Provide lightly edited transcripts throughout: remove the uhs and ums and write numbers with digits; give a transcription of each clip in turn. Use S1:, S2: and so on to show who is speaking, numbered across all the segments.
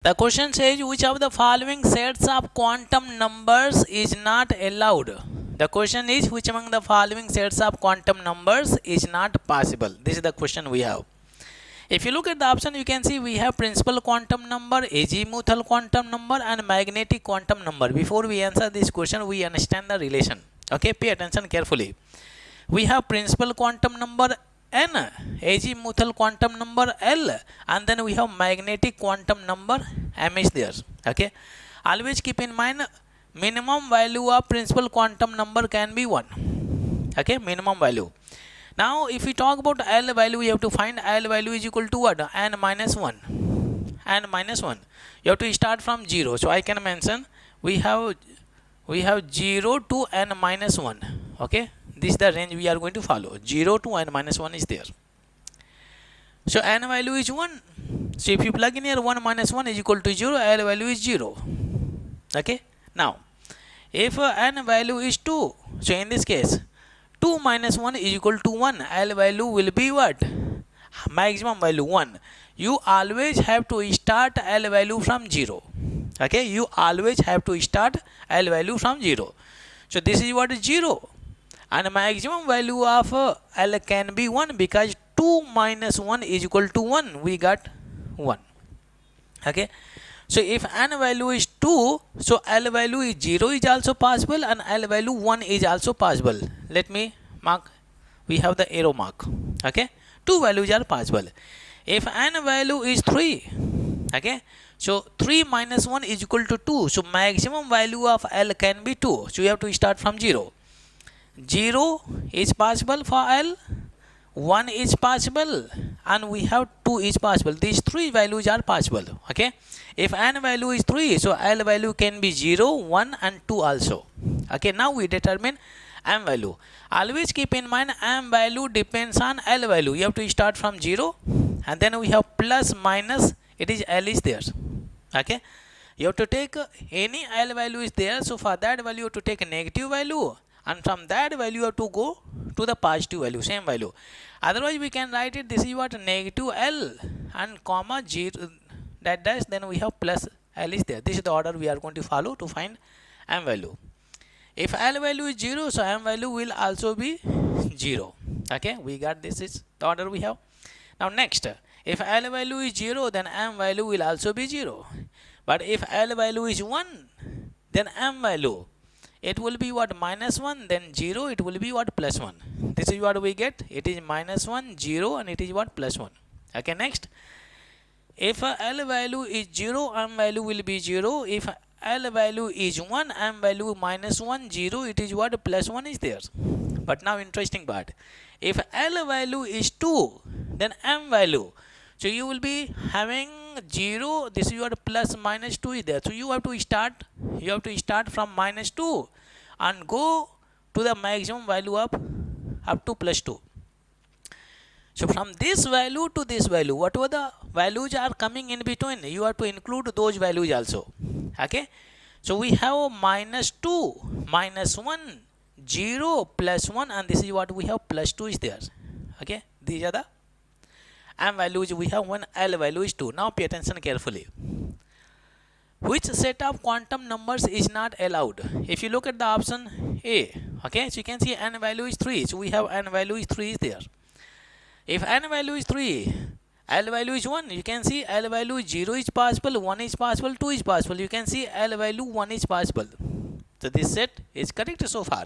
S1: The question says which of the following sets of quantum numbers is not allowed. The question is which among the following sets of quantum numbers is not possible. This is the question we have. If you look at the option, you can see we have principal quantum number, azimuthal quantum number and magnetic quantum number. Before we answer this question, we understand the relation. Okay, pay attention carefully. We have principal quantum number n, azimuthal quantum number l, and then we have magnetic quantum number m is there. Okay, always keep in mind minimum value of principal quantum number can be 1. Okay, minimum value. Now if we talk about l value, we have to find l value is equal to what? N minus 1. N minus 1. You have to start from 0. So I can mention we have 0 to n minus 1. Okay, this is the range we are going to follow. 0 to n minus 1 is there. So n value is 1. So if you plug in here 1 minus 1 is equal to 0, l value is 0. Okay, now if n value is 2, so in this case 2 minus 1 is equal to 1. L value will be what? Maximum value 1. You always have to start L value from 0. Okay, you always have to start L value from 0. So this is what is 0. And maximum value of L can be 1 because 2 minus 1 is equal to 1. We got 1. Okay. So if n value is 2, so L value is 0 is also possible and L value 1 is also possible. Let me mark, we have the arrow mark. Okay, two values are possible. If n value is 3, okay, so 3 minus 1 is equal to 2. So maximum value of L can be 2. So you have to start from 0. 0 is possible for L, 1 is possible, and we have 2 is possible. These three values are possible. Okay, if n value is 3, so L value can be 0, 1 and 2 also. Okay, now we determine m value. Always keep in mind m value depends on L value. You have to start from 0 and then we have plus minus, it is L is there. Okay, you have to take any L value is there, so for that value you have to take a negative value, and from that value you have to go to the positive value, same value. Otherwise we can write it, this is what, negative L and comma 0 that dash, then we have plus L is there. This is the order we are going to follow to find m value. If L value is 0, so m value will also be 0. Okay, we got this is the order we have. Now next, if L value is 0, then m value will also be 0. But if L value is 1, then m value, it will be what, minus 1, then 0, it will be what, plus 1. This is what we get, it is minus 1, 0 and it is what, plus 1. Okay, next, if L value is 0, m value will be 0. If L value is 1, m value minus 1, 0, it is what, plus 1 is there. But now interesting part, if L value is 2, then m value, so you will be having 0, this is your plus minus 2 is there. So you have to start from minus 2 and go to the maximum value of up to plus 2. So from this value to this value, whatever the values are coming in between, you have to include those values also. Okay, so we have minus 2, minus 1, 0, plus 1, and this is what we have, plus 2 is there. Okay, these are the m values we have when L value is 2. Now pay attention carefully. Which set of quantum numbers is not allowed? If you look at the option A, okay, so you can see n value is 3. So we have n value is 3 is there. If n value is 3, L value is 1, you can see L value 0 is possible, 1 is possible, 2 is possible. You can see L value 1 is possible. So this set is correct so far.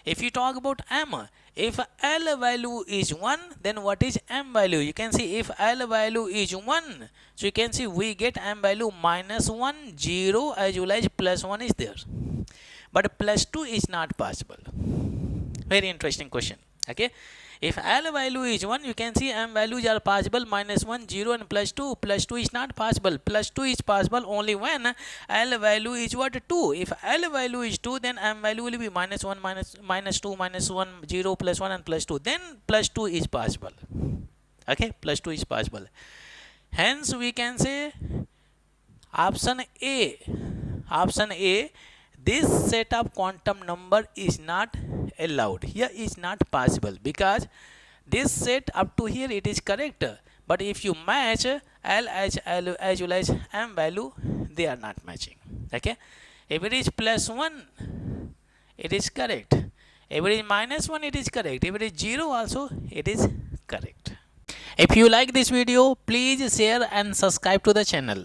S1: If you talk about m, if L value is 1, then what is m value? You can see if L value is 1, so you can see we get m value minus 1, 0 as well as plus 1 is there. But plus 2 is not possible. Very interesting question. Okay, if L value is 1, you can see m values are possible, minus 1, 0 and plus 2. Plus 2 is not possible. Plus 2 is possible only when L value is what, 2. If L value is 2, then m value will be minus 1, minus 2, minus 1, 0, plus 1 and plus 2. Then plus 2 is possible. Okay, plus 2 is possible. Hence we can say option A, this set of quantum number is not allowed. Here is not possible because this set up to here it is correct, but if you match L as well as M value, they are not matching. Okay, if it is +1, it is correct. If it is -1, it is correct. If it is 0 also, it is correct. If you like this video, please share and subscribe to the channel.